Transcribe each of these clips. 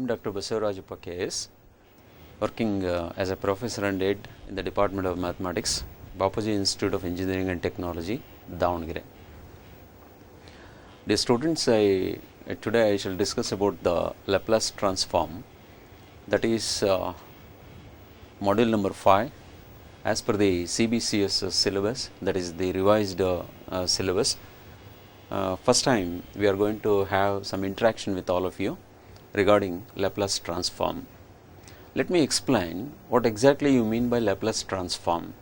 am Dr. Basavaraja KS, working as a professor and head in the Department of Mathematics, Bapuji Institute of Engineering and Technology, Davangere. Dear students, today I shall discuss about the Laplace transform, that is module number 5 as per the CBCS syllabus, that is the revised syllabus. First time we are going to have some interaction with all of you regarding Laplace transform. Let me explain what exactly you mean by Laplace transform.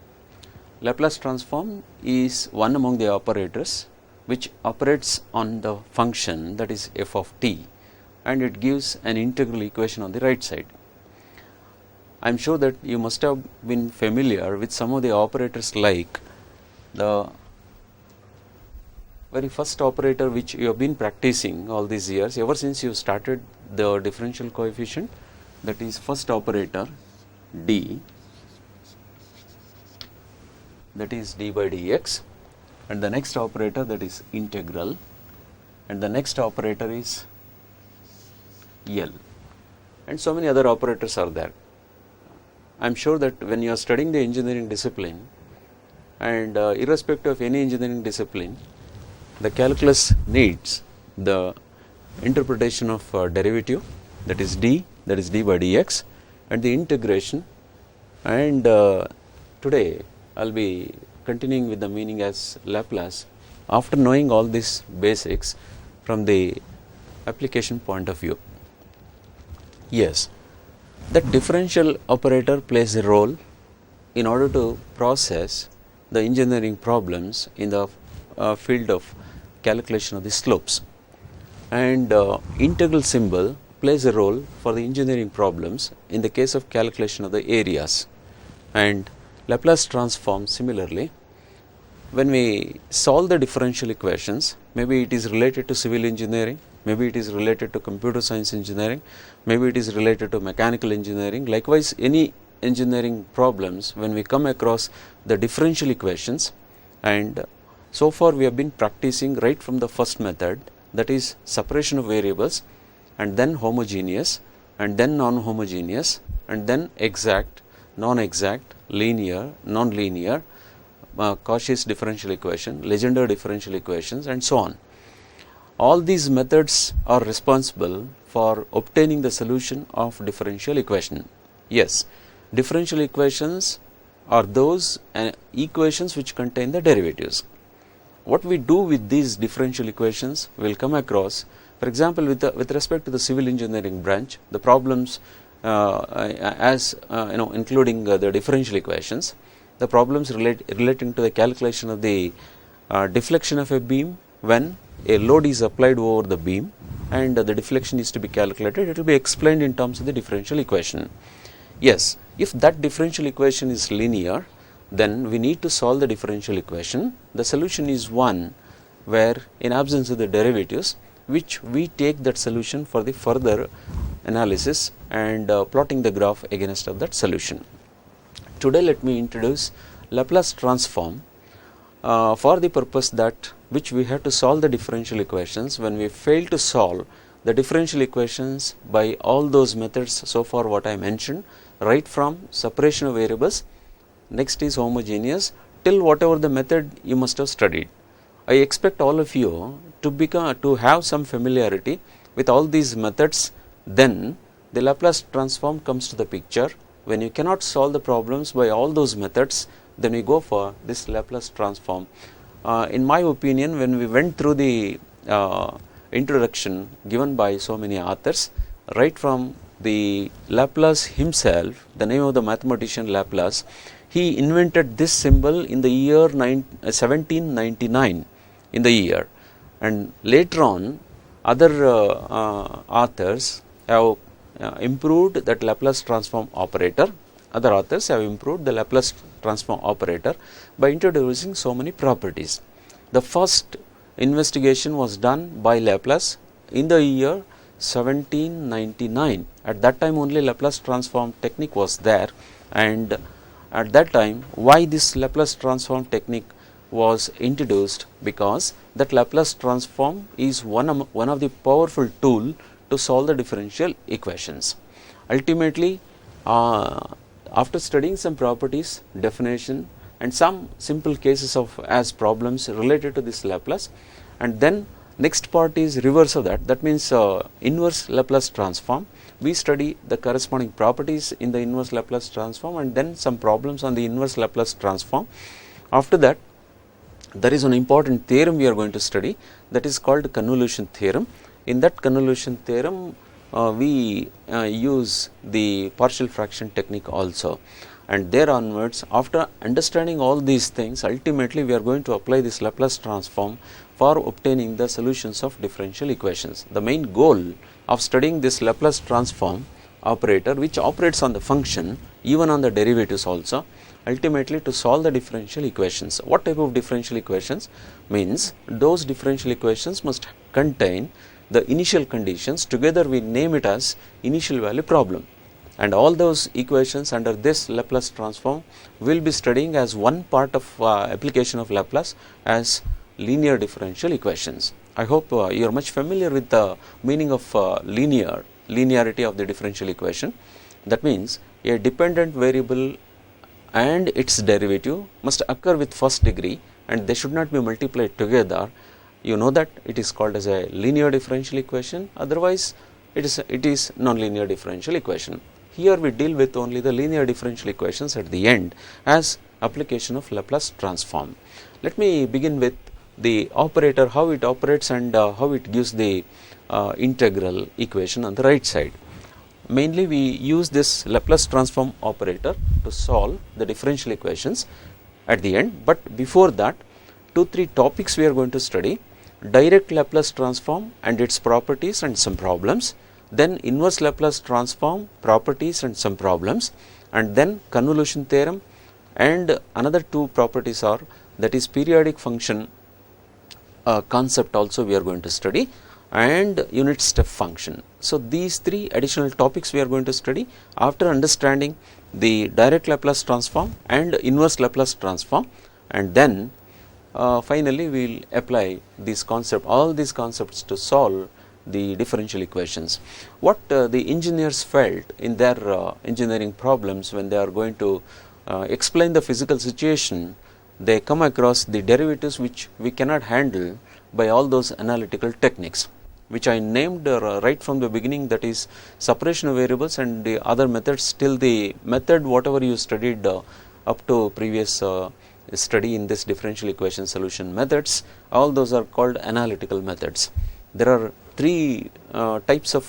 Laplace transform is one among the operators which operates on the function, that is f of t, and it gives an integral equation on the right side. I am sure that you must have been familiar with some of the operators, like the very first operator which you have been practicing all these years ever since you started the differential coefficient, that is first operator d, that is d by dx, and the next operator, that is integral, and the next operator is L, and so many other operators are there. I am sure that when you are studying the engineering discipline, and irrespective of any engineering discipline, the calculus needs the interpretation of derivative, that is d by dx, and the integration, and today I will be continuing with the meaning as Laplace after knowing all these basics from the application point of view. Yes, that differential operator plays a role in order to process the engineering problems in the field of calculation of the slopes, and integral symbol plays a role for the engineering problems in the case of calculation of the areas. And Laplace transform similarly, when we solve the differential equations, maybe it is related to civil engineering, maybe it is related to computer science engineering, maybe it is related to mechanical engineering. Likewise, any engineering problems, when we come across the differential equations, and so far we have been practicing right from the first method, that is separation of variables, and then homogeneous, and then non-homogeneous, and then exact, non-exact, linear, non-linear, Cauchy's differential equation, Legendre differential equations, and so on. All these methods are responsible for obtaining the solution of differential equation. Yes, differential equations are those equations which contain the derivatives. What we do with these differential equations we will come across. For example, with respect to the civil engineering branch, the problems including the differential equations, the problems relating to the calculation of the deflection of a beam when a load is applied over the beam and the deflection is to be calculated, it will be explained in terms of the differential equation. Yes, if that differential equation is linear, then we need to solve the differential equation. The solution is one where, in absence of the derivatives, which we take that solution for the further analysis and plotting the graph against of that solution. Today let me introduce Laplace transform for the purpose that which we have to solve the differential equations. When we fail to solve the differential equations by all those methods so far what I mentioned, right from separation of variables, next is homogeneous, till whatever the method you must have studied. I expect all of you to have some familiarity with all these methods. Then the Laplace transform comes to the picture. When you cannot solve the problems by all those methods, then we go for this Laplace transform. In my opinion, when we went through the introduction given by so many authors, right from the Laplace himself, the name of the mathematician Laplace, he invented this symbol in the year 1799 in the year, and later on other authors have improved that Laplace transform operator. Other authors have improved the Laplace transform operator by introducing so many properties. The first investigation was done by Laplace in the year 1799. At that time only Laplace transform technique was there, and at that time why this Laplace transform technique was introduced? Because that Laplace transform is one of the powerful tool to solve the differential equations. Ultimately, after studying some properties, definition and some simple cases of as problems related to this Laplace, and then next part is reverse of that, that means inverse Laplace transform. We study the corresponding properties in the inverse Laplace transform and then some problems on the inverse Laplace transform. After that, there is an important theorem we are going to study, that is called convolution theorem. In that convolution theorem, we use the partial fraction technique also, and there onwards, after understanding all these things, ultimately we are going to apply this Laplace transform for obtaining the solutions of differential equations. The main goal of studying this Laplace transform operator, which operates on the function, even on the derivatives also, ultimately to solve the differential equations. What type of differential equations? Means those differential equations must contain the initial conditions, together we name it as initial value problem, and all those equations under this Laplace transform will be studying as one part of application of Laplace as linear differential equations. I hope you are much familiar with the meaning of linearity of the differential equation. That means a dependent variable and its derivative must occur with first degree and they should not be multiplied together. You know that it is called as a linear differential equation, otherwise it is nonlinear differential equation. Here we deal with only the linear differential equations at the end as application of Laplace transform. Let me begin with the operator, how it operates and how it gives the integral equation on the right side. Mainly we use this Laplace transform operator to solve the differential equations at the end, but before that 2-3 topics we are going to study: direct Laplace transform and its properties and some problems, then inverse Laplace transform properties and some problems, and then convolution theorem, and another 2 properties are, that is periodic function concept also we are going to study, and unit step function. So these 3 additional topics we are going to study after understanding the direct Laplace transform and inverse Laplace transform, and then finally we will apply all these concepts to solve the differential equations. What the engineers felt in their engineering problems when they are going to explain the physical situation, they come across the derivatives which we cannot handle by all those analytical techniques, which I named right from the beginning, that is separation of variables and the other methods till the method whatever you studied up to previous study in this differential equation solution methods, all those are called analytical methods. There are 3 types of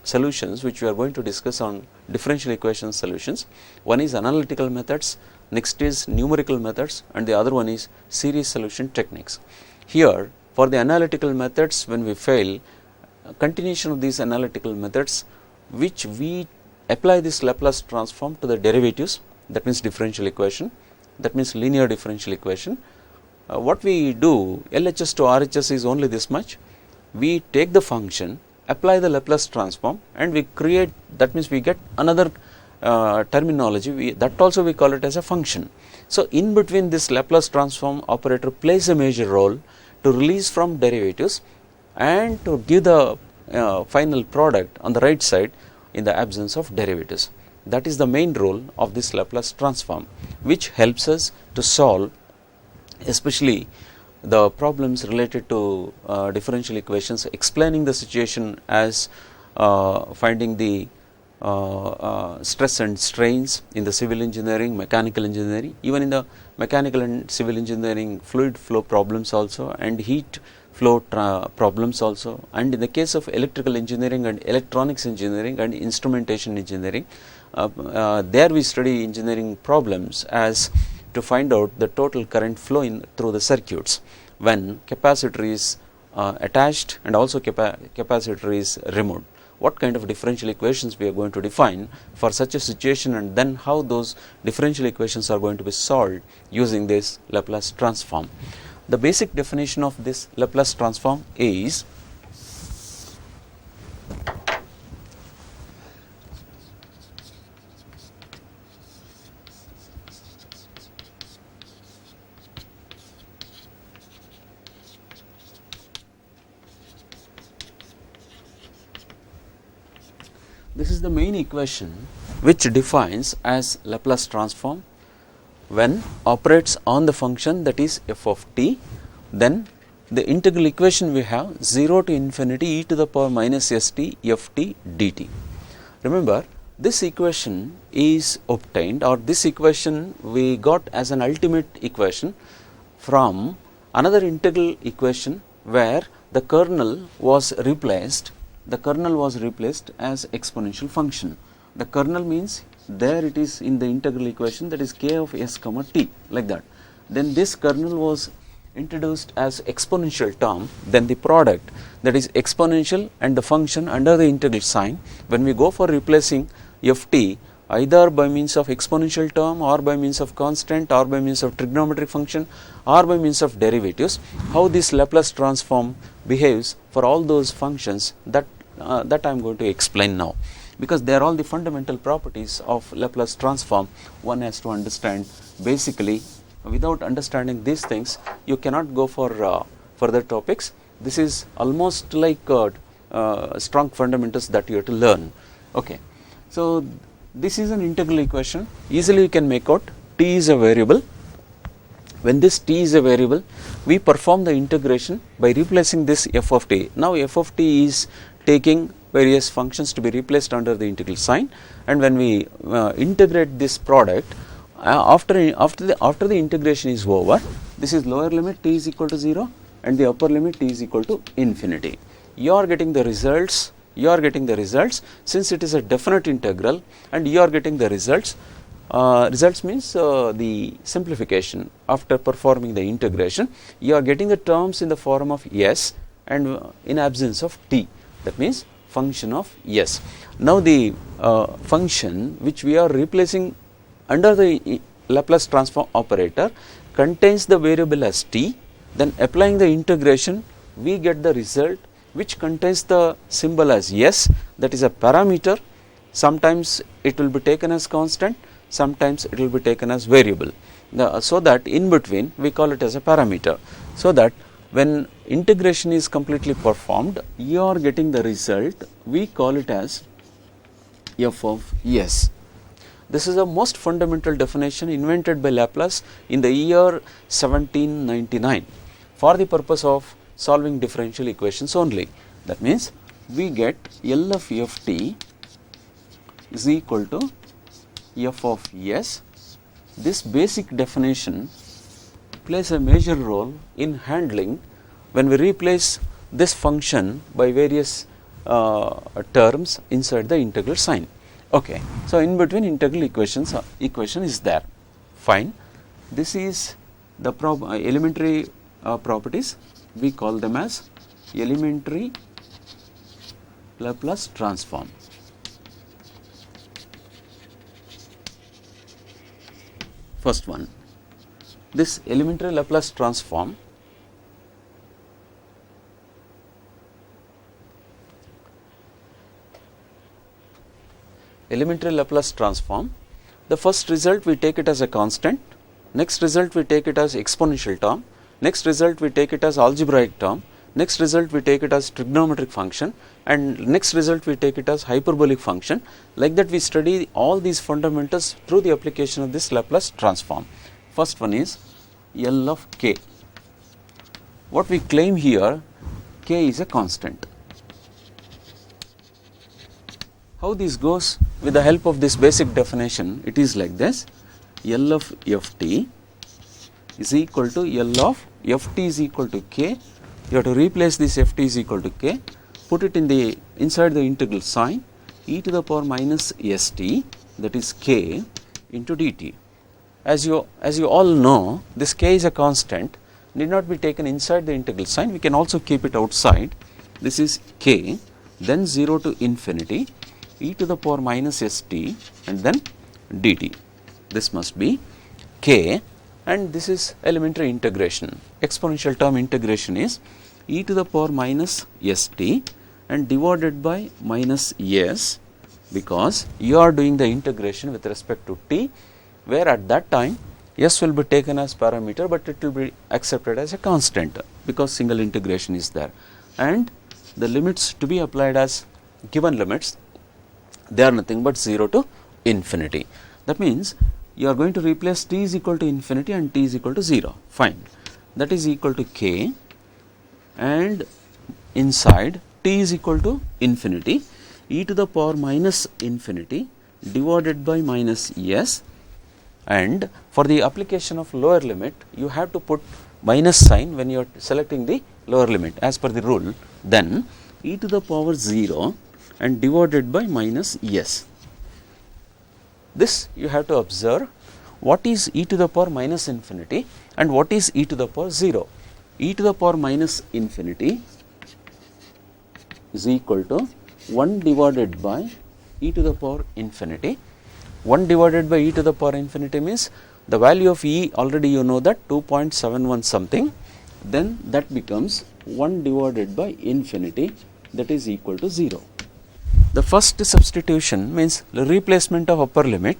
solutions which we are going to discuss on differential equation solutions. One is analytical methods, next is numerical methods, and the other one is series solution techniques. Here for the analytical methods, when we fail, continuation of these analytical methods, which we apply this Laplace transform to the derivatives, that means differential equation, that means linear differential equation. What we do, LHS to RHS is only this much. We take the function, apply the Laplace transform, and we create, that means we get another terminology, that also we call it as a function. So in between, this Laplace transform operator plays a major role to release from derivatives and to give the final product on the right side in the absence of derivatives. That is the main role of this Laplace transform, which helps us to solve especially the problems related to differential equations, explaining the situation as finding the stress and strains in the civil engineering, mechanical engineering, even in the mechanical and civil engineering, fluid flow problems also, and heat flow problems also, and in the case of electrical engineering and electronics engineering and instrumentation engineering, there we study engineering problems as to find out the total current flow through the circuits when capacitor is attached and also capacitor is removed. What kind of differential equations we are going to define for such a situation, and then how those differential equations are going to be solved using this Laplace transform. The basic definition of this Laplace transform is is the main equation which defines as Laplace transform when operates on the function that is f of t. Then the integral equation we have 0 to infinity e to the power minus st f t dt. Remember, this equation is obtained, or this equation we got as an ultimate equation from another integral equation where the kernel was replaced as exponential function. The kernel means there it is in the integral equation, that is k of s comma t, like that. Then this kernel was introduced as exponential term, then the product, that is exponential and the function under the integral sign. When we go for replacing f t either by means of exponential term or by means of constant or by means of trigonometric function or by means of derivatives, how this Laplace transform behaves for all those functions, that I am going to explain now, because they are all the fundamental properties of Laplace transform one has to understand. Basically, without understanding these things you cannot go for further topics. This is almost like strong fundamentals that you have to learn. Okay, so this is an integral equation. Easily you can make out t is a variable. When this t is a variable, we perform the integration by replacing this f of t. Now f of t is taking various functions to be replaced under the integral sign, and when we integrate this product, after the integration is over, this is lower limit t is equal to 0 and the upper limit t is equal to infinity. You are getting the results. Since it is a definite integral and you are getting the results. Results means the simplification after performing the integration. You are getting the terms in the form of s and in absence of t, that means function of s. Now the function which we are replacing under the Laplace transform operator contains the variable as t. Then applying the integration, we get the result which contains the symbol as s, that is a parameter. Sometimes it will be taken as constant, sometimes it will be taken as variable. So that in between we call it as a parameter. So that when integration is completely performed, you are getting the result, we call it as f of s. This is the most fundamental definition invented by Laplace in the year 1799 for the purpose of solving differential equations only. That means we get L of f t is equal to f of s. This basic definition plays a major role in handling when we replace this function by various terms inside the integral sign. Okay, so in between integral equation is there. Fine. This is the elementary properties. We call them as elementary Laplace transform. First one, this elementary Laplace transform the first result we take it as a constant, next result we take it as exponential term, next result we take it as algebraic term, next result we take it as trigonometric function, and next result we take it as hyperbolic function. Like that we study all these fundamentals through the application of this Laplace transform. First one is L of k. What we claim here, k is a constant. How this goes? With the help of this basic definition, it is like this: L of f t is equal to L of f t is equal to k. You have to replace this f t is equal to k, put it in the inside the integral sign, e to the power minus s t, that is k into dt. As you all know, this k is a constant, need not be taken inside the integral sign, we can also keep it outside. This is k, then 0 to infinity, e to the power minus st and then dt. This must be k, and this is elementary integration. Exponential term integration is e to the power minus st and divided by minus s, because you are doing the integration with respect to t, where at that time s will be taken as parameter, but it will be accepted as a constant because single integration is there, and the limits to be applied as given limits. they are nothing but 0 to infinity. That means you are going to replace t is equal to infinity and t is equal to 0. Fine. That is equal to k, and inside t is equal to infinity, e to the power minus infinity divided by minus s, and for the application of lower limit you have to put minus sign when you are selecting the lower limit as per the rule. Then e to the power 0 and divided by minus s. This you have to observe what is e to the power minus infinity and what is e to the power 0. E to the power minus infinity is equal to 1 divided by e to the power infinity. 1 divided by e to the power infinity means the value of e already you know that 2.71 something, then that becomes 1 divided by infinity, that is equal to 0. The first substitution means the replacement of upper limit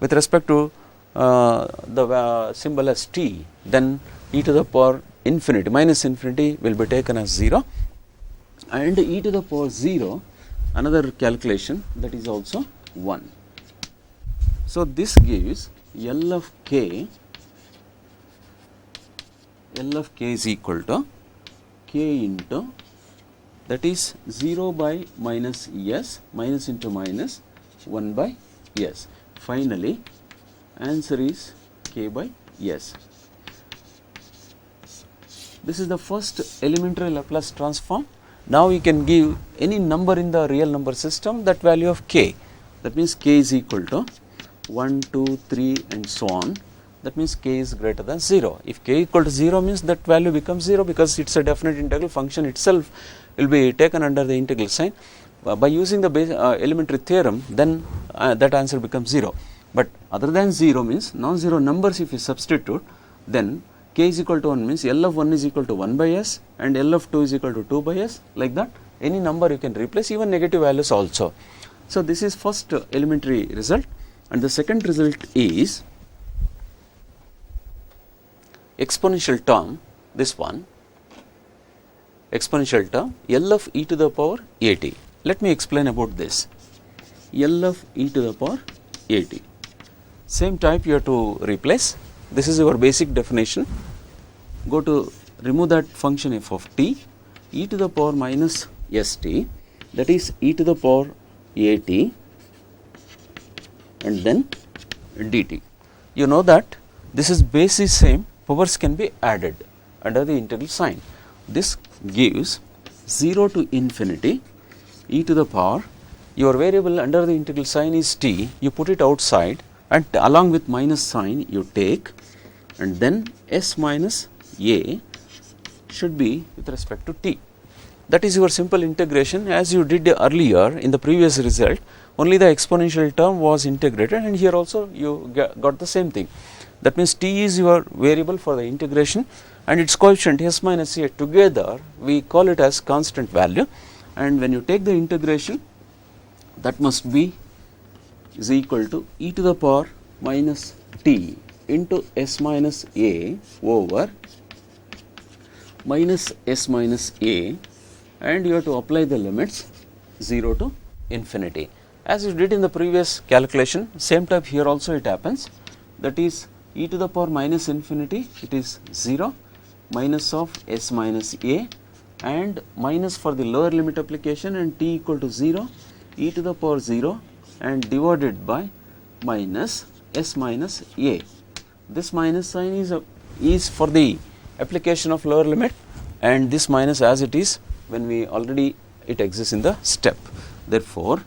with respect to the symbol as t, then e to the power infinity minus infinity will be taken as 0, and e to the power 0 another calculation, that is also 1. So this gives L of k is equal to k into, that is 0 by minus s, minus into minus 1 by s. Finally answer is k by s. This is the first elementary Laplace transform. Now you can give any number in the real number system that value of k. That means k is equal to 1, 2, 3 and so on. That means k is greater than 0. If k equal to 0 means that value becomes 0 because it is a definite integral function itself will be taken under the integral sign. By using the elementary theorem, then that answer becomes 0. But other than 0 means non-zero numbers if you substitute, then k is equal to 1 means L of 1 is equal to 1 by s and L of 2 is equal to 2 by s, like that any number you can replace, even negative values also. So this is first elementary result, and the second result is exponential term, this one exponential term L of e to the power at. Let me explain about this. L of e to the power at, same type you have to replace. This is your basic definition. Go to remove that function f of t, e to the power minus st, that is e to the power at and then dt. You know that this is base is same, powers can be added under the integral sign. This gives 0 to infinity e to the power, your variable under the integral sign is t, you put it outside and along with minus sign you take, and then s minus a should be with respect to t. That is your simple integration as you did earlier in the previous result. Only the exponential term was integrated, and here also you got the same thing. That means t is your variable for the integration and its coefficient s minus a together we call it as constant value, and when you take the integration that must be is equal to e to the power minus t into s minus a over minus s minus a, and you have to apply the limits 0 to infinity. As you did in the previous calculation, same type here also it happens, that is e to the power minus infinity, it is 0, minus of s minus a, and minus for the lower limit application and t equal to 0, e to the power 0 and divided by minus s minus a. This minus sign is for the application of lower limit, and this minus as it is when we already it exists in the step. Therefore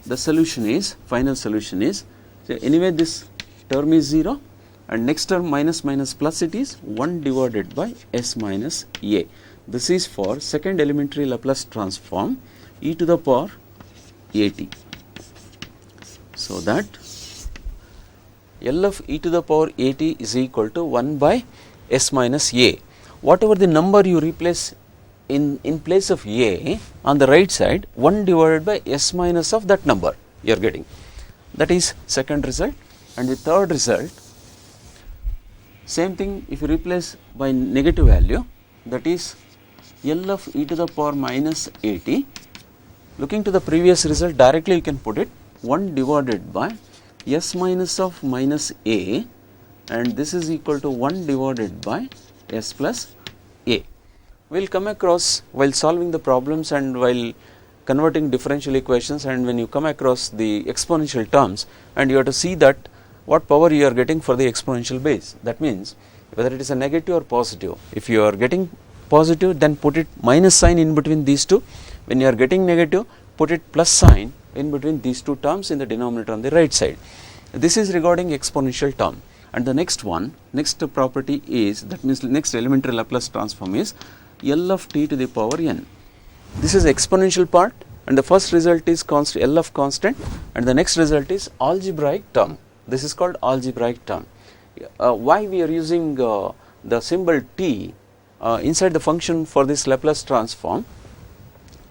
the solution is, final solution is, so anyway this term is 0 and next term minus minus plus it is 1 divided by s minus a. This is for second elementary Laplace transform e to the power at. So that L of e to the power at is equal to 1 by s minus a. Whatever the number you replace in place of a on the right side, 1 divided by s minus of that number you are getting. That is second result. And the third result, same thing if you replace by negative value, that is L of e to the power minus at Looking to the previous result, directly you can put it 1 divided by s minus of minus a, and this is equal to 1 divided by s plus a. We will come across while solving the problems and while converting differential equations, and when you come across the exponential terms, and you have to see that what power you are getting for the exponential base. That means whether it is a negative or positive. If you are getting positive, then put it minus sign in between these two. When you are getting negative, put it plus sign in between these two terms in the denominator on the right side. This is regarding exponential term. And the next one, next property is, that means next elementary Laplace transform is L of t to the power n. This is exponential part, and the first result is constant, L of constant, and the next result is algebraic term. This is called algebraic term. Why we are using the symbol t inside the function for this Laplace transform?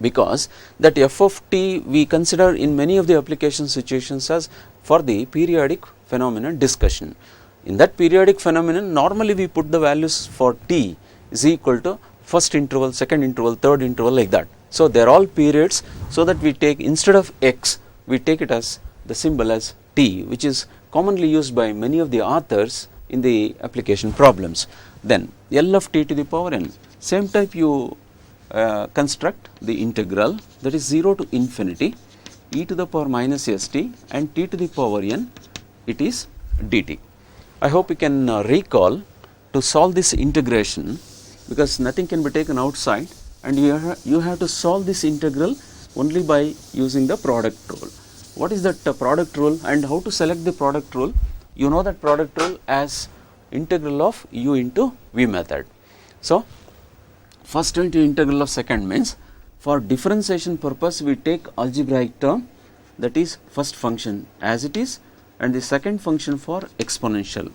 Because that f of t we consider in many of the application situations as for the periodic phenomenon discussion. In that periodic phenomenon, normally we put the values for t is equal to first interval, second interval, third interval, like that. So they are all periods, so that we take, instead of x, we take it as the symbol as t, which is commonly used by many of the authors in the application problems. Then L of t to the power n, same type you construct the integral, that is 0 to infinity e to the power minus st and t to the power n, it is dt. I hope you can recall to solve this integration, because nothing can be taken outside, and you have to solve this integral only by using the product rule. What is that product rule and how to select the product rule? You know that product rule as integral of u into v method. So first into integral of second means for differentiation purpose we take algebraic term, that is first function as it is, and the second function for exponential.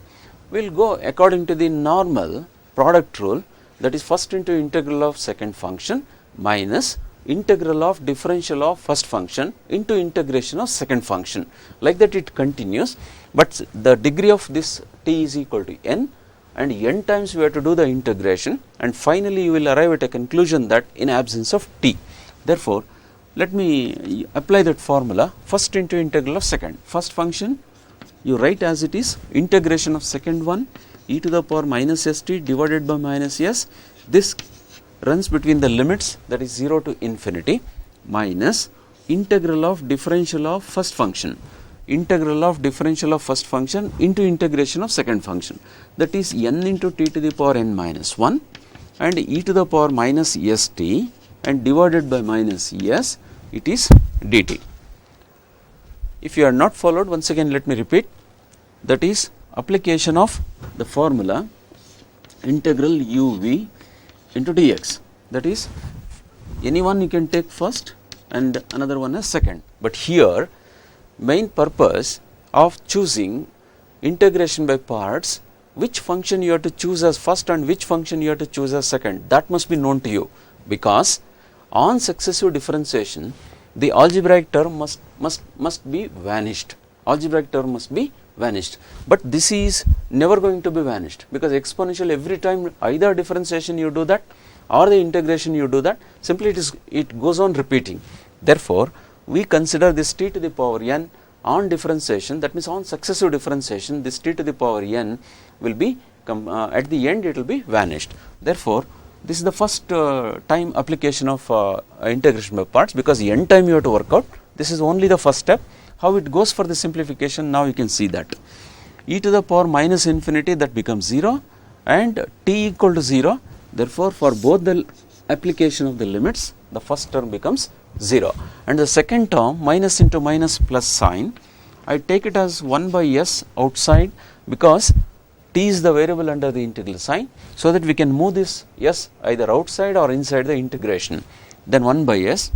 We will go according to the normal product rule, that is first into integral of second function minus integral of differential of first function into integration of second function. Like that it continues, but the degree of this t is equal to n, and n times we have to do the integration, and finally you will arrive at a conclusion that in absence of t. Therefore, let me apply that formula, first into integral of second. First function you write as it is, integration of second one e to the power minus st divided by minus s. This runs between the limits, that is 0 to infinity, minus integral of differential of first function, integral of differential of first function into integration of second function, that is n into t to the power n minus 1 and e to the power minus st and divided by minus s, it is dt. If you are not followed, once again let me repeat, that is application of the formula integral uv into dx, that is any one you can take first and another one as second, but here main purpose of choosing integration by parts, which function you have to choose as first and which function you have to choose as second, that must be known to you, because on successive differentiation the algebraic term must be vanished, algebraic term must be vanished, but this is never going to be vanished, because exponential every time either differentiation you do that or the integration you do that, simply it goes on repeating. Therefore, we consider this t to the power n on differentiation, that means on successive differentiation this t to the power n will be at the end it will be vanished. Therefore, this is the first time application of integration by parts, because n time you have to work out. This is only the first step. How it goes for the simplification, now you can see that e to the power minus infinity, that becomes 0 and t equal to 0. Therefore, for both the application of the limits, the first term becomes 0 and the second term minus into minus plus sign, I take it as 1 by s outside, because t is the variable under the integral sign, so that we can move this s either outside or inside the integration. Then 1 by s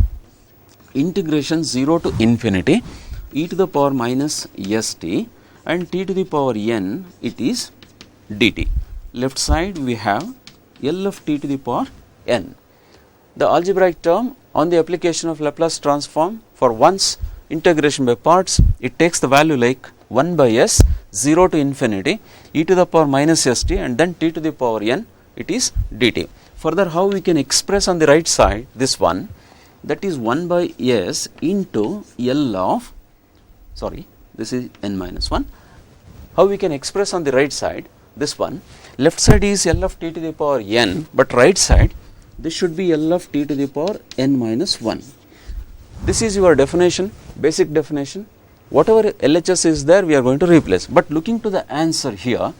integration 0 to infinity e to the power minus st and t to the power n, it is dt. Left side we have L of t to the power n. The algebraic term on the application of Laplace transform, for once integration by parts, it takes the value like 1 by s 0 to infinity e to the power minus st and then t to the power n, it is dt. Further, how we can express on the right side this one, that is 1 by s into L of, sorry, this is n minus 1. How we can express on the right side? This one, left side is L of t to the power n, but right side, this should be L of t to the power n minus 1. This is your definition, basic definition. Whatever LHS is there, we are going to replace. But looking to the answer here,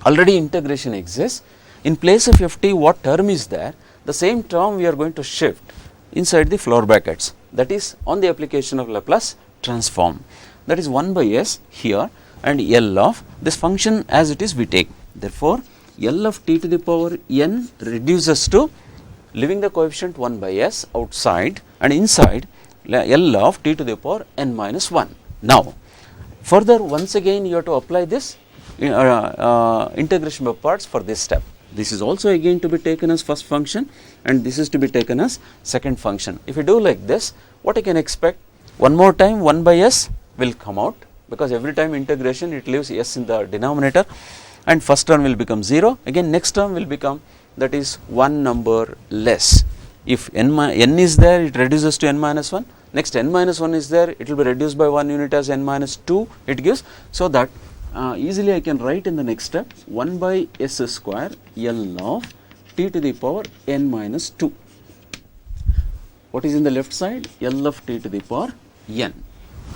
already integration exists. In place of ft, what term is there? The same term we are going to shift inside the floor brackets. That is on the application of Laplace transform. That is 1 by s here, and L of this function as it is we take. Therefore, L of t to the power n reduces to, leaving the coefficient 1 by s outside and inside L of t to the power n minus 1. Now, further once again you have to apply this integration by parts for this step. This is also again to be taken as first function, and this is to be taken as second function. If you do like this, what you can expect? One more time 1 by s will come out, because every time integration it leaves s in the denominator, and first term will become 0. Again next term will become, that is one number less. If n is there, it reduces to n minus 1. Next n minus 1 is there, it will be reduced by 1 unit as n minus 2 it gives. So that easily I can write in the next step 1 by s square L of t to the power n minus 2. What is in the left side? L of t to the power n.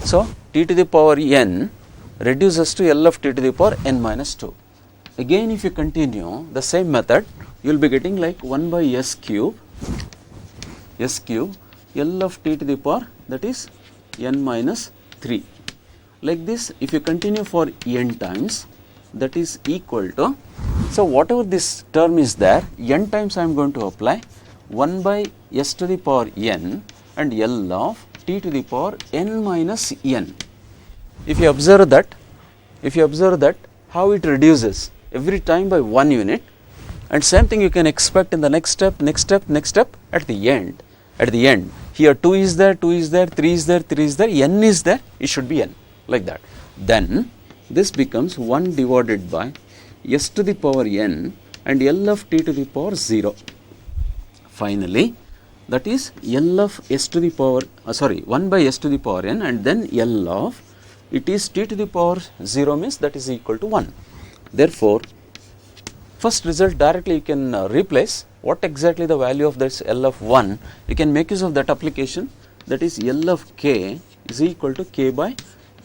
So t to the power n reduces to L of t to the power n minus 2. Again if you continue the same method, you will be getting like 1 by s cube L of t to the power, that is n minus 3. Like this, if you continue for n times, that is equal to, so whatever this term is there, n times I am going to apply 1 by s to the power n and L of t to the power n minus n. If you observe that, how it reduces every time by 1 unit, and same thing you can expect in the next step at the end. Here 2 is there, 3 is there, n is there, it should be n, like that. Then this becomes 1 divided by s to the power n and L of t to the power 0. Finally, that is L of s to the power, 1 by s to the power n, and then L of, it is t to the power 0 means that is equal to 1. Therefore, first result directly you can replace. What exactly the value of this L of 1, you can make use of that application, that is L of k is equal to k by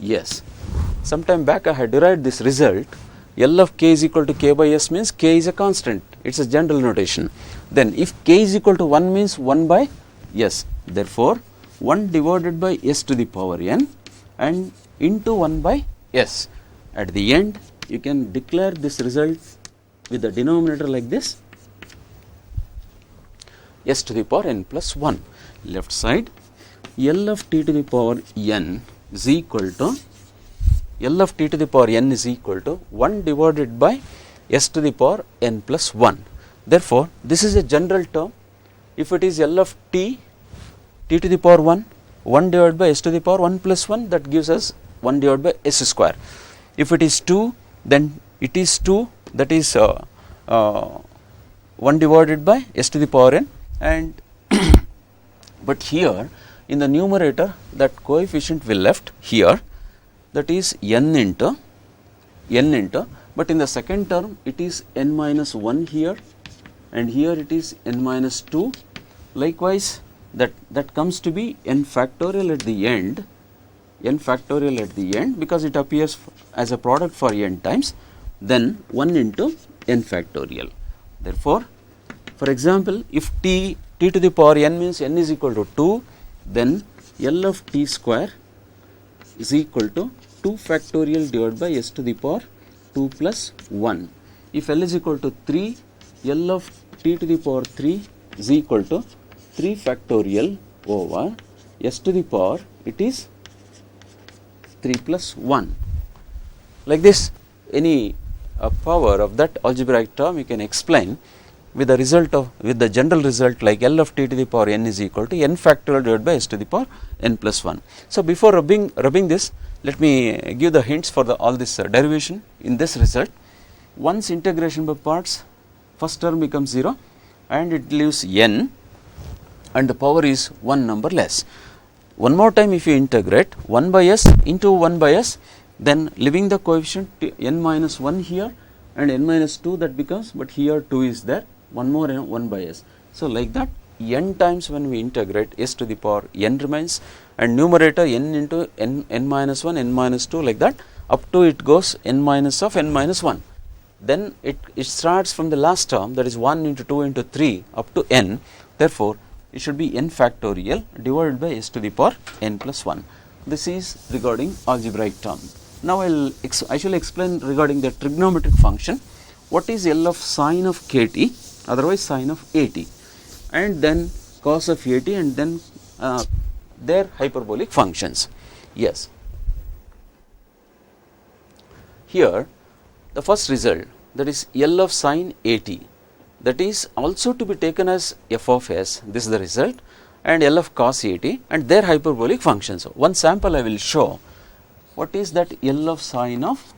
s. Sometime back I had derived this result, L of k is equal to k by s means k is a constant, it is a general notation. Then if k is equal to 1 means 1 by s, therefore 1 divided by s to the power n and into 1 by s. At the end you can declare this result with the denominator like this, s to the power n plus 1. Left side, L of t to the power n is equal to, L of t to the power n is equal to 1 divided by s to the power n plus 1. Therefore, this is a general term. If it is L of t to the power 1 divided by s to the power 1 plus 1, that gives us 1 divided by s square. If it is 2, then it is 2, that is 1 divided by s to the power n, and but here in the numerator that coefficient will left here, that is n into, but in the second term it is n minus 1 here, and here it is n minus 2. Likewise that comes to be n factorial at the end, because it appears as a product for n times, then 1 into n factorial. Therefore, for example, if t to the power n means n is equal to 2, then L of t square is equal to 2 factorial divided by s to the power 2 plus 1. If L is equal to 3, L of t to the power 3 is equal to 3 factorial over s to the power, it is 3 plus 1. Like this, any power of that algebraic term you can explain with the general result like L of t to the power n is equal to n factorial divided by s to the power n plus 1. So before rubbing this, let me give the hints for all this derivation in this result. Once integration by parts, first term becomes 0 and it leaves n, and the power is one number less. One more time, if you integrate 1 by s into 1 by s, then leaving the coefficient n minus 1 here and n minus 2, that becomes, but here 2 is there, one more 1 by s. So, like that n times when we integrate, s to the power n remains, and numerator n into n minus 1, n minus 2, like that up to it goes n minus of n minus 1. Then it starts from the last term, that is 1 into 2 into 3 up to n. Therefore, it should be n factorial divided by s to the power n plus 1. This is regarding algebraic term. Now, I shall explain regarding the trigonometric function. What is L of sine of kt, otherwise sine of at, and then cos of at, and then their hyperbolic functions. Yes. Here, the first result, that is L of sine at, that is also to be taken as f of s, this is the result, and L of cos at and their hyperbolic functions. One sample I will show. What is that L of sine of?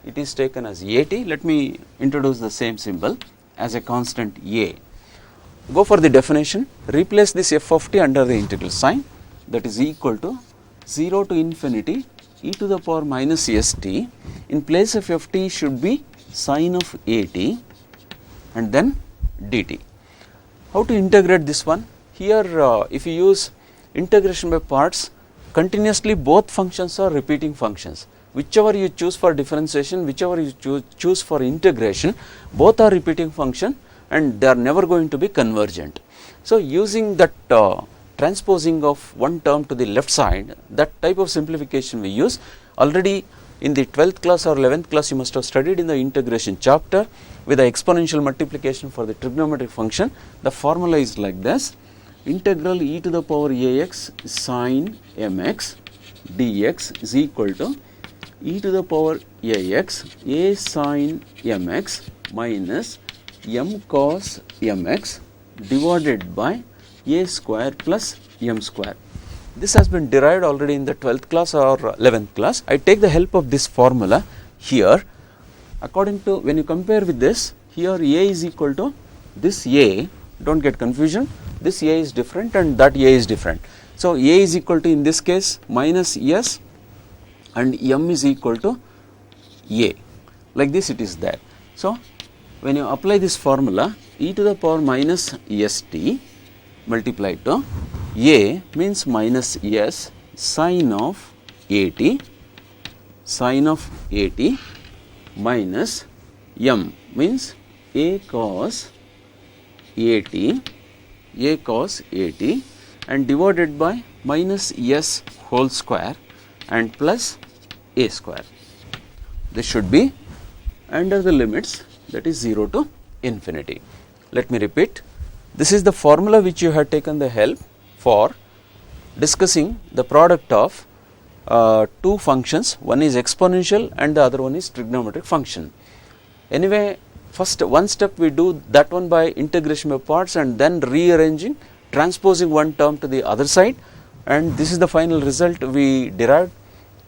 It is taken as at. Let me introduce the same symbol as a constant a. Go for the definition, replace this f of t under the integral sign, that is equal to 0 to infinity e to the power minus st. In place of f t should be sine of at and then dt. How to integrate this one? Here if you use integration by parts, continuously both functions are repeating functions. Whichever you choose for differentiation, whichever you choose for integration, both are repeating function and they are never going to be convergent. So, using that transposing of one term to the left side, that type of simplification we use. Already in the 12th class or 11th class you must have studied in the integration chapter with the exponential multiplication for the trigonometric function. The formula is like this: integral e to the power ax sine mx dx is equal to e to the power ax a sine mx minus m cos mx divided by a square plus m square. This has been derived already in the 12th class or 11th class. I take the help of this formula here. According to, when you compare with this, here a is equal to this a, don't get confusion, this a is different and that a is different. So, a is equal to, in this case, minus s and m is equal to a, like this it is there. So, when you apply this formula, e to the power minus st multiplied to a means minus s sine of at minus m means a cos at and divided by minus s whole square and plus a square. This should be under the limits, that is 0 to infinity. Let me repeat. This is the formula which you have taken the help for discussing the product of two functions. One is exponential and the other one is trigonometric function. Anyway, first one step we do that one by integration by parts and then rearranging, transposing one term to the other side, and this is the final result we derived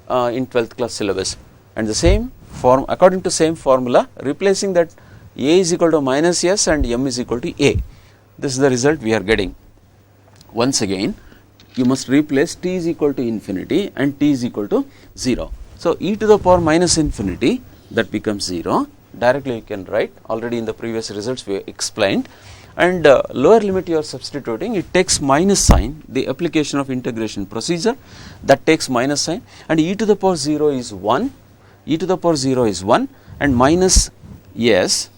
in 12th class syllabus. And the same form, according to same formula, replacing that a is equal to minus s and m is equal to a. This is the result we are getting. Once again, you must replace t is equal to infinity and t is equal to 0. So, e to the power minus infinity, that becomes 0. Directly you can write, already in the previous results we explained, and lower limit you are substituting, it takes minus sign, the application of integration procedure, that takes minus sign, and e to the power 0 is 1, e to the power 0 is 1 and minus s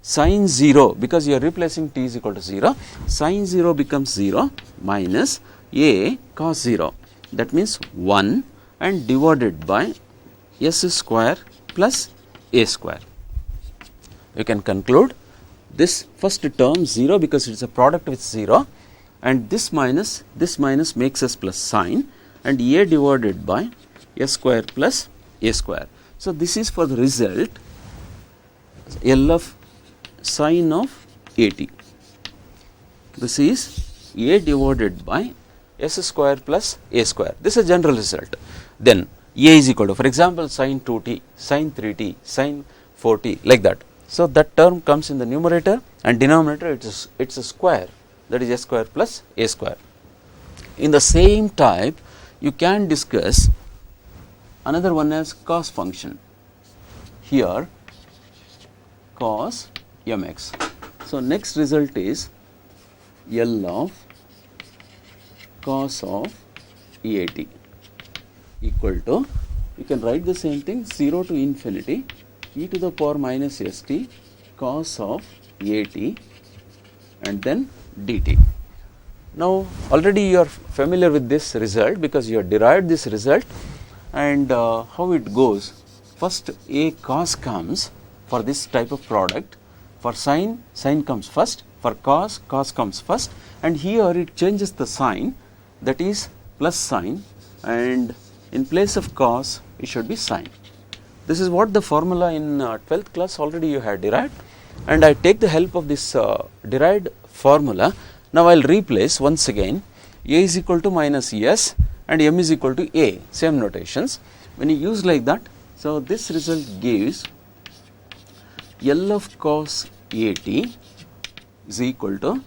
sine 0, because you are replacing t is equal to 0, sine 0 becomes 0 minus a cos 0, that means 1 and divided by s square plus a square. You can conclude this first term 0 because it is a product with 0, and this minus makes us plus sine, and a divided by s square plus a square. So, this is for the result L of sine of at. This is a divided by s square plus a square. This is a general result. Then a is equal to, for example, sine 2t, sine 3t, sine 4t, like that. So, that term comes in the numerator and denominator, it's a square. that is s square plus a square. In the same type, you can discuss another one as cos function. Here cos mx. So, next result is L of cos of EAT equal to, you can write the same thing, 0 to infinity e to the power minus st cos of EAT and then dt. Now, already you are familiar with this result because you have derived this result, and how it goes. First a cos comes for this type of product, for sin, sin comes first, for cos, cos comes first, and here it changes the sign, that is plus sign, and in place of cos it should be sin. This is what the formula in 12th class already you had derived, and I take the help of this derived formula. Now, I will replace once again a is equal to minus s and m is equal to a, same notations. When you use like that, so this result gives L of cos AT is equal to,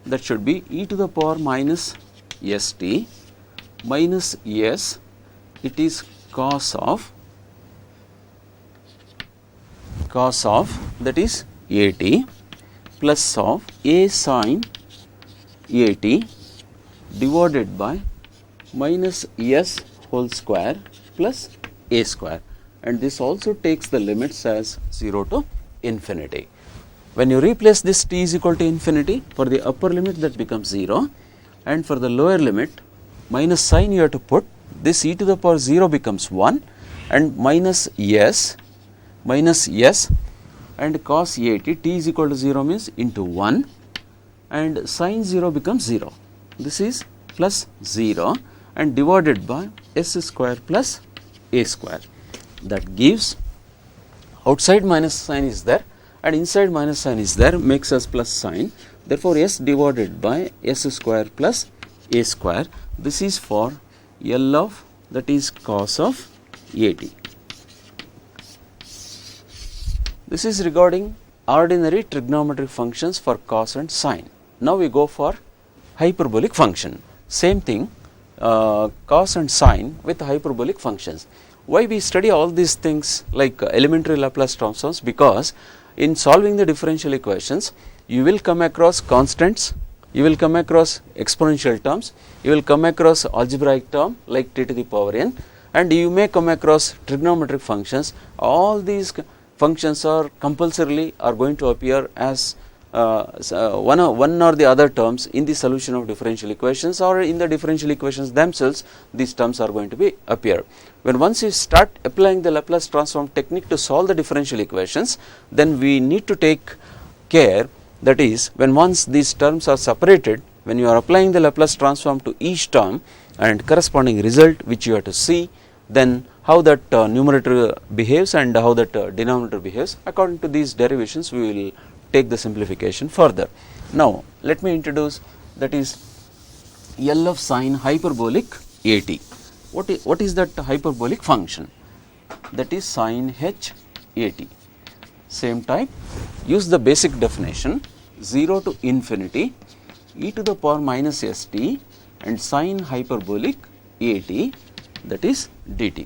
that should be e to the power minus st minus s, it is cos of that is AT plus of a sin AT divided by minus s whole square plus a square, and this also takes the limits as 0 to infinity. When you replace this t is equal to infinity, for the upper limit that becomes 0, and for the lower limit minus sign you have to put, this e to the power 0 becomes 1 and minus s and cos AT, t is equal to 0 means into 1 and sin 0 becomes 0. This is plus 0 and divided by s square plus a square. That gives, outside minus sign is there and inside minus sign is there, makes us plus sign. Therefore, s divided by s square plus a square. This is for L of, that is cos of AT. This is regarding ordinary trigonometric functions for cos and sine. Now, we go for hyperbolic function. Same thing, cos and sine with hyperbolic functions. Why we study all these things like elementary Laplace transforms? Because in solving the differential equations, you will come across constants, you will come across exponential terms, you will come across algebraic term like t to the power n, and you may come across trigonometric functions. All these functions are compulsorily are going to appear as one or the other terms in the solution of differential equations, or in the differential equations themselves, these terms are going to be appear. When once you start applying the Laplace transform technique to solve the differential equations, then we need to take care, that is, when once these terms are separated, when you are applying the Laplace transform to each term and corresponding result which you have to see, then how that numerator behaves and how that denominator behaves. According to these derivations, we will take the simplification further. Now, let me introduce, that is L of sine hyperbolic AT. What is that hyperbolic function? That is sine h AT. Same type, use the basic definition, 0 to infinity e to the power minus st and sine hyperbolic AT, that is dt.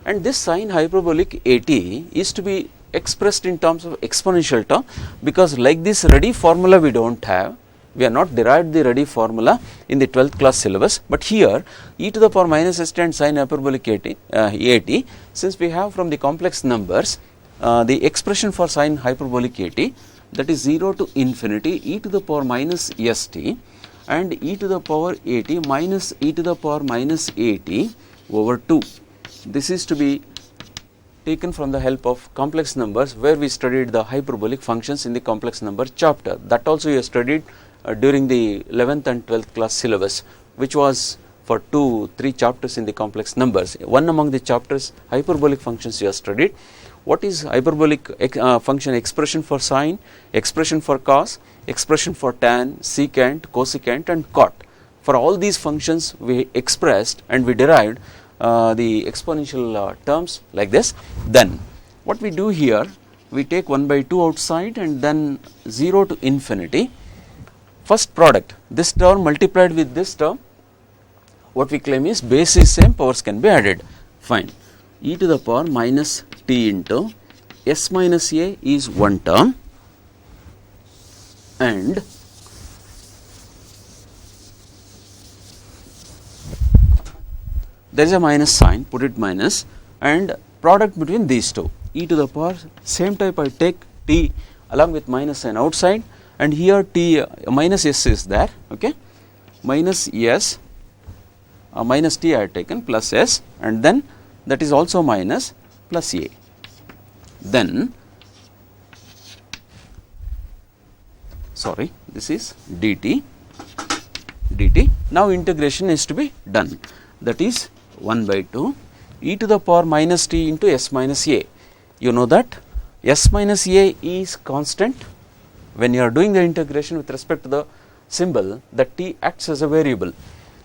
And this sine hyperbolic AT is to be expressed in terms of exponential term, because like this ready formula we do not have, we are not derived the ready formula in the 12th class syllabus, but here e to the power minus st and sine hyperbolic AT, since we have from the complex numbers the expression for sine hyperbolic AT, that is 0 to infinity e to the power minus st and e to the power AT minus e to the power minus AT over 2. This is to be taken from the help of complex numbers, where we studied the hyperbolic functions in the complex number chapter. That also you have studied during the 11th and 12th class syllabus, which was for 2-3 chapters in the complex numbers. One among the chapters, hyperbolic functions, you have studied. What is hyperbolic function? Expression for sine, expression for cos, expression for tan, secant, cosecant and cot. For all these functions we expressed and we derived the exponential terms like this. Then what we do here, we take 1/2 outside and then 0 to infinity. first product, this term multiplied with this term, what we claim is base is same, powers can be added. Fine. E to the power minus t into s minus a is one term, and there is a minus sign, put it minus, and product between these two, e to the power same type I take t along with minus sign outside, and here t minus s is there, okay, minus s minus t I had taken plus s, and then that is also minus plus a. Then sorry, this is dt. Now integration is to be done, that is 1 by 2 e to the power minus t into s minus a. You know that s minus a is constant. When you are doing the integration with respect to the symbol, the t acts as a variable,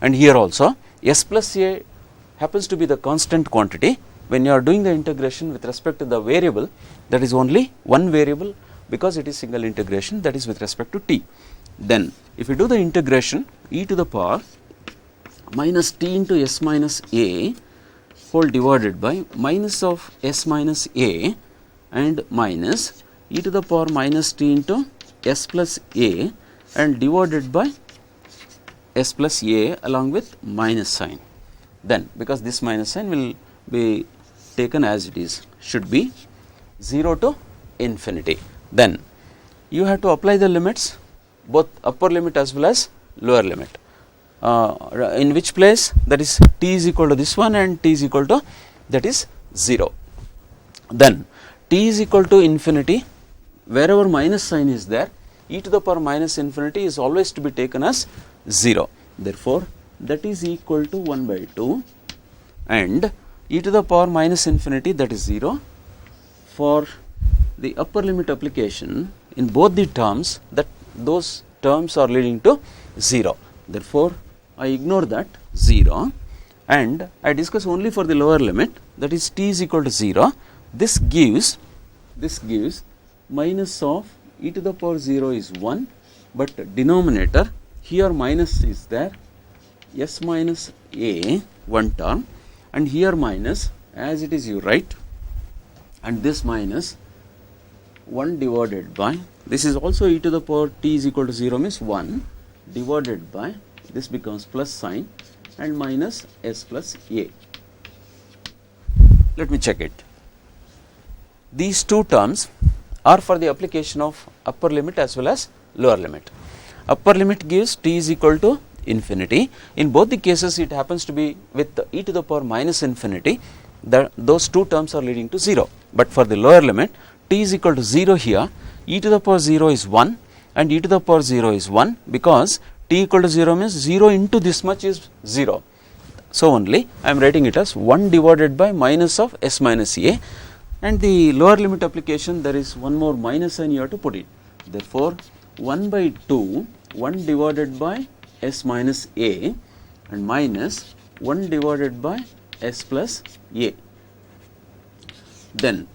and here also s plus a happens to be the constant quantity. When you are doing the integration with respect to the variable, that is only one variable, because it is single integration, that is with respect to t. Then if you do the integration, e to the power minus t into s minus a whole divided by minus of s minus a and minus e to the power minus t into s plus a and divided by s plus a along with minus sign. Then because this minus sign will be taken as it is, should be 0 to infinity. Then you have to apply the limits, both upper limit as well as lower limit. In which place, that is t is equal to this one and t is equal to, that is 0. Then t is equal to infinity, wherever minus sign is there, e to the power minus infinity is always to be taken as 0. Therefore, that is equal to 1 by 2, and e to the power minus infinity, that is 0. For the upper limit application in both the terms, that those terms are leading to 0. Therefore, I ignore that 0 and I discuss only for the lower limit, that is t is equal to 0. This gives minus of e to the power 0 is 1, but denominator here minus is there, s minus a one term, and here minus as it is you write, and this minus 1 divided by, this is also e to the power t is equal to 0 means 1 divided by, this becomes plus sign and minus s plus a. Let me check it. These two terms are for the application of upper limit as well as lower limit. Upper limit gives t is equal to infinity. In both the cases it happens to be with e to the power minus infinity, those two terms are leading to 0. But for the lower limit, t is equal to 0 here, e to the power 0 is 1 and e to the power 0 is 1, because t equal to 0 means 0 into this much is 0. So only I am writing it as 1 divided by minus of s minus a, and the lower limit application there is one more minus sign you have to put it. Therefore, 1 by 2, 1 divided by s minus a and minus 1 divided by s plus a. Then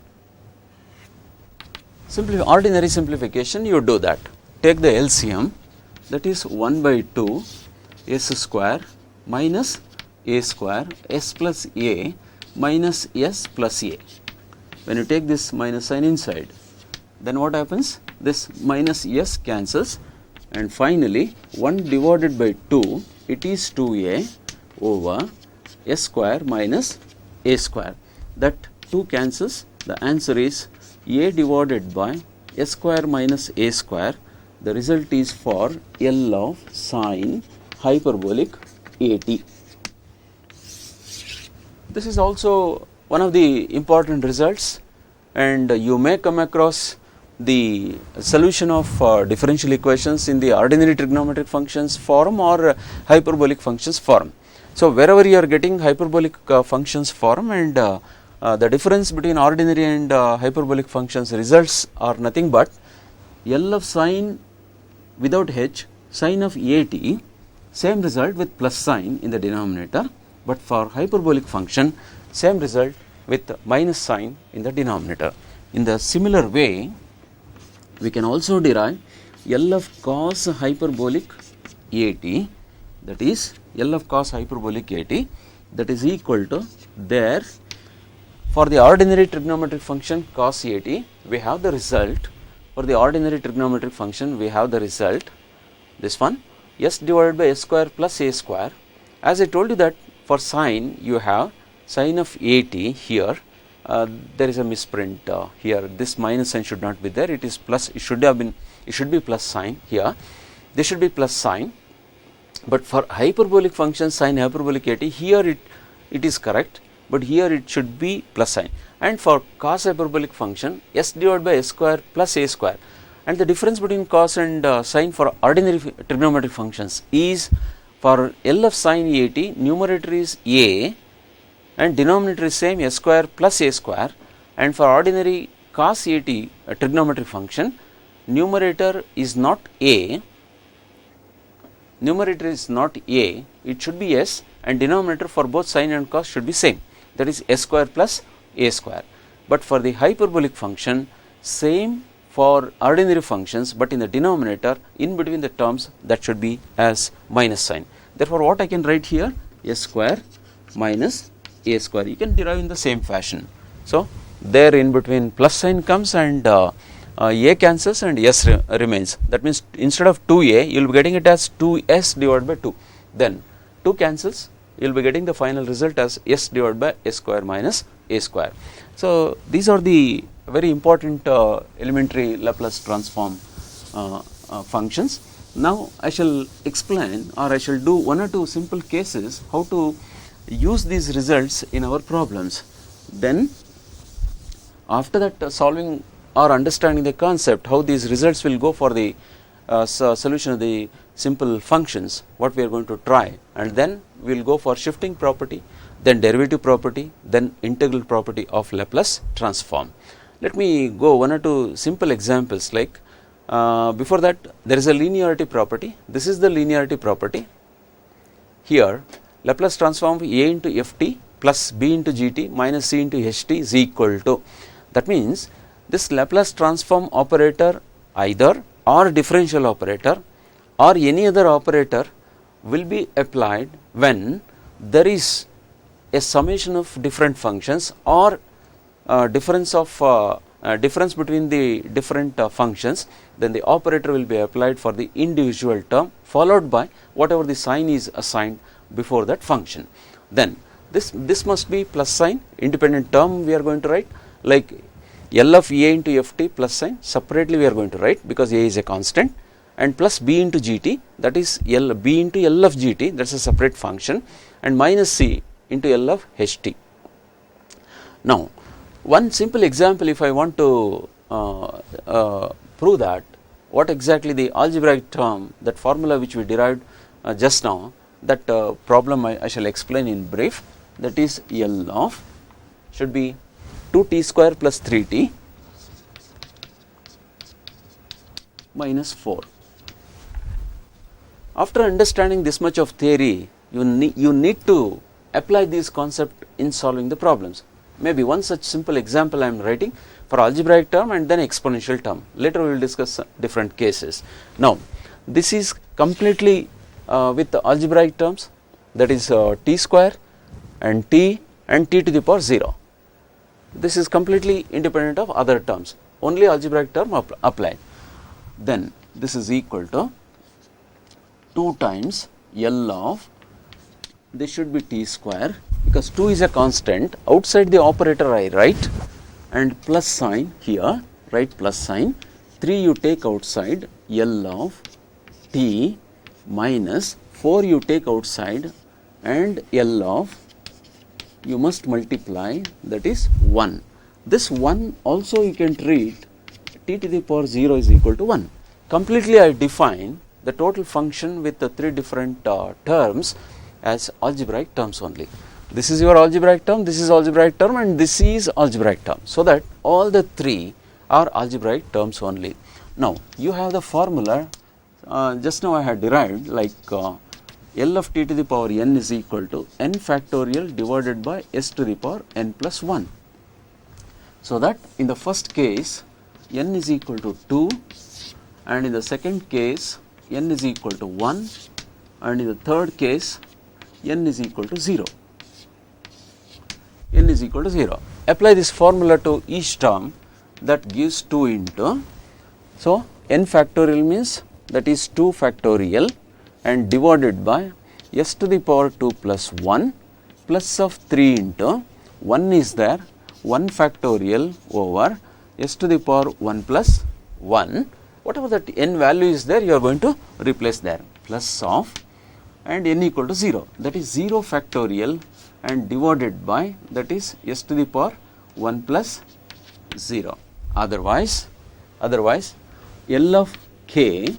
ordinary simplification, you do that. Take the LCM, that is 1 by 2 s square minus a square s plus a minus s plus a. When you take this minus sign inside, then what happens? This minus s cancels, and finally 1 divided by 2, it is 2a over s square minus a square. That 2 cancels, the answer is a divided by s square minus a square. The result is for L of sine hyperbolic at. This is also one of the important results, and you may come across the solution of differential equations in the ordinary trigonometric functions form or hyperbolic functions form. So wherever you are getting hyperbolic functions form, and the difference between ordinary and hyperbolic functions results are nothing but L of sine without h, sine of at, same result with plus sign in the denominator, but for hyperbolic function same result with minus sign in the denominator. In the similar way, we can also derive L of cos hyperbolic at, that is L of cos hyperbolic at, that is equal to, there for the ordinary trigonometric function cos at, we have the result. For the ordinary trigonometric function, we have the result, this one, s divided by s square plus a square. As I told you that for sine, you have sine of at here. There is a misprint here. This minus sign should not be there. It is plus. It should have been. It should be plus sign here. This should be plus sign. But for hyperbolic function sine hyperbolic at, here it is correct. But here it should be plus sign. And for cos hyperbolic function, s divided by s square plus a square. And the difference between cos and sine for ordinary trigonometric functions is, for L of sine at, numerator is a and denominator is same, s square plus a square. And for ordinary cos at trigonometric function, numerator is not a, it should be s, and denominator for both sine and cos should be same, that is s square plus a square. But for the hyperbolic function, same for ordinary functions, but in the denominator, in between the terms, that should be as minus sign. Therefore, what I can write here, s square minus a square, you can derive in the same fashion. So, there in between plus sign comes and a cancels and s remains. That means instead of 2a, you will be getting it as 2s divided by 2. Then 2 cancels, you will be getting the final result as s divided by s square minus a square. So, these are the very important elementary Laplace transform functions. Now, I shall explain, or I shall do one or two simple cases how to use these results in our problems. Then after that, solving or understanding the concept, how these results will go for the solution of the simple functions, what we are going to try, and then we will go for shifting property, then derivative property, then integral property of Laplace transform. Let me go one or two simple examples. Like before that, there is a linearity property. This is the linearity property. Here, Laplace transform of a into ft plus b into gt minus c into ht is equal to. That means this Laplace transform operator, either or differential operator or any other operator, will be applied when there is a summation of different functions or difference between the different functions. Then the operator will be applied for the individual term, followed by whatever the sign is assigned before that function. Then this must be plus sign, independent term we are going to write, like L of a into ft plus sign, separately we are going to write because a is a constant, and plus b into gt, that is b into L of gt, that is a separate function, and minus c into L of ht. Now, one simple example, if I want to prove that, what exactly the algebraic term, that formula which we derived just now, that problem I shall explain in brief. That is L of, should be 2t square plus 3t minus 4. After understanding this much of theory, you need to apply this concept in solving the problems. Maybe one such simple example I am writing for algebraic term and then exponential term. Later we will discuss different cases. Now, this is completely with the algebraic terms, that is t square and t to the power 0. This is completely independent of other terms, only algebraic term applied. Then this is equal to 2 times L of, this should be t square, because 2 is a constant, outside the operator I write, and plus sign here, write plus sign, 3 you take outside, L of t minus 4 you take outside, and L of, you must multiply, that is 1. This 1 also you can treat t to the power 0 is equal to 1. Completely I define the total function with the 3 different terms as algebraic terms only. This is your algebraic term, this is algebraic term, and this is algebraic term, so that all the 3 are algebraic terms only. Now, you have the formula just now I had derived, like L of t to the power n is equal to n factorial divided by s to the power n plus 1. So that in the first case n is equal to 2 and in the second case n is equal to 1, and in the third case n is equal to 0. N is equal to 0. Apply this formula to each term, that gives 2 into, so n factorial means that is 2 factorial and divided by s to the power 2 plus 1 plus of 3 into 1 is there, 1 factorial over s to the power 1 plus 1, whatever that n value is there, you are going to replace there, plus of, and n equal to 0, that is 0 factorial and divided by, that is s to the power 1 plus 0. Otherwise L of k,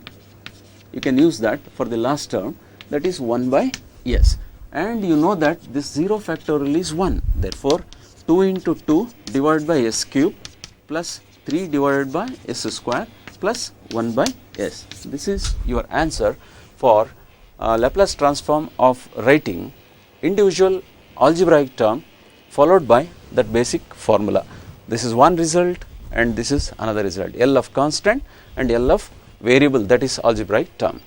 you can use that for the last term, that is 1 by s, and you know that this 0 factorial is 1, therefore 2 into 2 divided by s cube plus 3 divided by s square plus 1 by s. This is your answer for Laplace transform of writing individual algebraic term followed by that basic formula. This is one result and this is another result, L of constant and L of variable, that is algebraic term.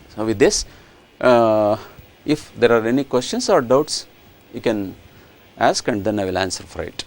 So, with this if there are any questions or doubts, you can ask and then I will answer for it.